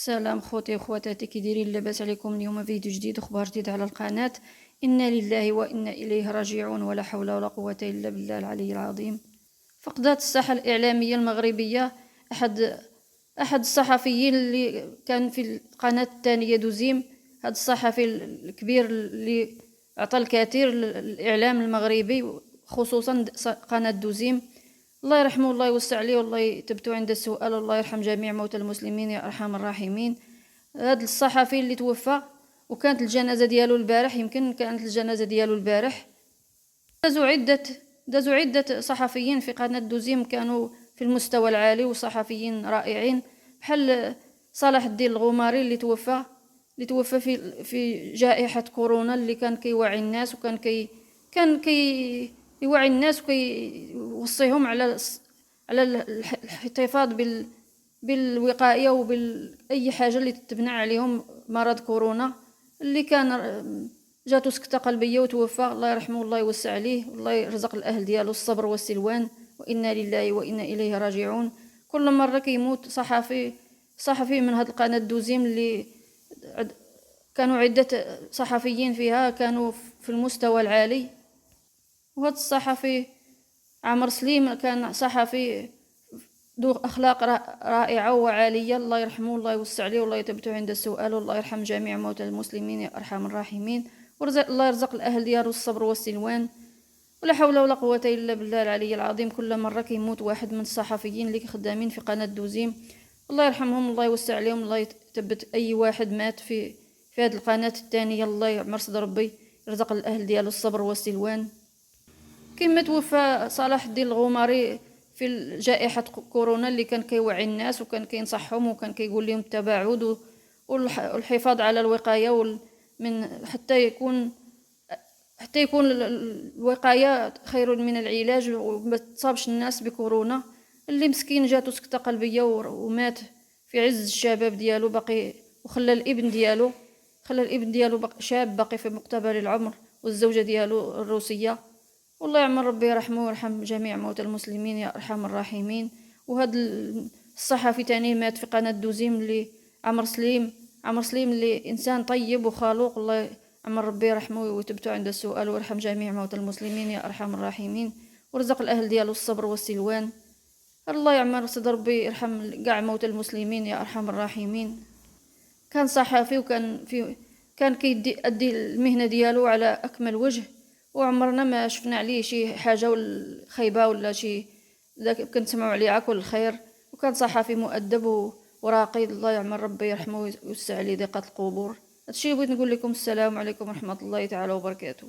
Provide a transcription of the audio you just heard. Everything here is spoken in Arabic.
سلام خوتي وخواتاتي، كي دايرين؟ لاباس عليكم؟ اليوم فيديو جديد وخبار جديد على القناة. إنا لله وإنا إليه راجعون، ولا حول ولا قوة إلا بالله العلي العظيم. فقدات الساحة الإعلامية المغربية أحد الصحفيين اللي كان في القناة الثانية دوزيم. هذا الصحفي الكبير اللي أعطى الكثير للإعلام المغربي، خصوصا قناة دوزيم. الله يرحمه والله يوسع عليه والله يثبتو عند السؤال، والله يرحم جميع موتى المسلمين يا ارحم الراحمين. هذا الصحفي اللي توفى وكانت الجنازه ديالو البارح، يمكن كانت الجنازه ديالو البارح. دازوا عده صحفيين في قناه دوزيم كانوا في المستوى العالي وصحفيين رائعين، بحال صلاح الدين الغماري اللي توفى في جائحه كورونا، اللي كان كيوعي الناس وكان يوعي الناس وكيوصيهم على الاحتفاظ بالوقايه وباي حاجه اللي تتبنى عليهم مرض كورونا، اللي كان جاتو سكته قلبيه وتوفى. الله يرحمه والله يوسع عليه والله يرزق الاهل ديالو الصبر والسلوان، وانا لله وانا اليه راجعون. كل مره كيموت صحفي من هذه القناه دوزيم، اللي كانوا عده صحفيين فيها كانوا في المستوى العالي. وهذا الصحفي عمر سليم كان صحفي ذو اخلاق رائعه وعاليه، الله يرحمه والله يوسع عليه والله يثبتو عند السؤال، والله يرحم جميع موتى المسلمين يا ارحم الراحمين. الله يرزق الاهل ديالو الصبر والسلوان، ولا حول ولا قوه الا بالله العلي العظيم. كل مره كيموت واحد من الصحفيين اللي خدامين في قناه دوزيم، الله يرحمهم الله يوسع عليهم، الله يثبت اي واحد مات في هذه القناه الثانيه، الله يعمر صدر ربي، يرزق الاهل ديالو الصبر والسلوان. كما توفى صلاح الدين الغماري في جائحة كورونا، اللي كان كيوعي الناس وكان كينصحهم وكان كيقول لهم التباعد والحفاظ على الوقاية من حتى يكون الوقاية خير من العلاج، وما تصابش الناس بكورونا. اللي مسكين جاتو سكتة قلبية ومات في عز الشباب ديالو باقي، وخلى الابن ديالو باقي شاب، باقي في مقتبل العمر، والزوجة ديالو الروسية. والله يعمر ربي يرحمه ويرحم جميع موتى المسلمين يا ارحم الراحمين. وهذا الصحفي تاني مات في قناه دوزيم، اللي عمر سليم اللي انسان طيب وخلوق، الله يعمر ربي يرحمه ويثبتو عند السؤال، ويرحم جميع موتى المسلمين يا ارحم الراحمين، ورزق الاهل ديالو الصبر والسلوان. الله يعمر صدر ربي يرحم كاع موتى المسلمين يا ارحم الراحمين. كان صحفي كان كيدي المهنه ديالو على اكمل وجه، وعمرنا ما شفنا عليه شي حاجه خايبه ولا شي، كنسمعوا عليه على كل خير. وكان صحفي مؤدب وراقي، الله يعمر ربي يرحمه ويوسع عليه ضيقه القبور. هادشي بغيت نقول لكم. السلام عليكم ورحمه الله تعالى وبركاته.